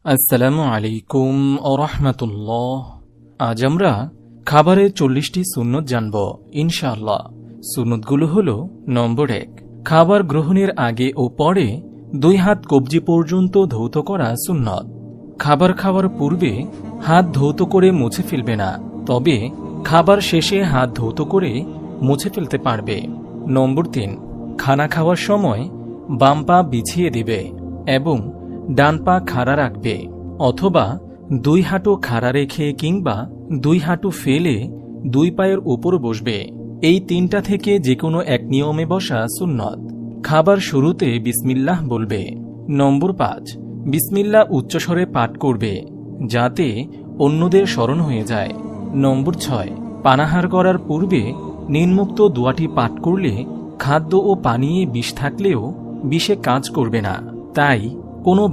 আসসালামু আলাইকুম ওয়া রাহমাতুল্লাহ। আজ আমরা খাবারের 40টি সুন্নত জানব ইনশাআল্লাহ। সুন্নতগুলো হলো: নম্বর 1, খাবার গ্রহণের আগে ও পরে 2 হাত কবজি পর্যন্ত ধৌত করা সুন্নত। খাবার খাওয়ার পূর্বে হাত ধৌত করে মুছে ফেলবে না, তবে খাবার শেষে হাত ধৌত করে মুছে ফেলতে পারবে। নম্বর 3, খানা খাওয়ার সময় বাম পা বিছিয়ে দিবে এবং ডান পা খাড়া রাখবে, অথবা 2 হাঁটু খাড়া রেখে কিংবা 2 হাঁটু ফেলে 2 পায়ের উপর বসবে। এই 3টা থেকে যে কোনো এক নিয়মে বসা সুন্নত। খাবার শুরুতে বিসমিল্লাহ বলবে। নম্বর 5, বিসমিল্লাহ উচ্চস্বরে পাঠ করবে যাতে অন্যদের স্মরণ হয়ে যায়। নম্বর 6, পানাহার করার পূর্বে নিম্নোক্ত দোয়াটি পাঠ করলে খাদ্য ও পানীয়ে বিষ থাকলেও বিষে কাজ করবে না, তাই কোনো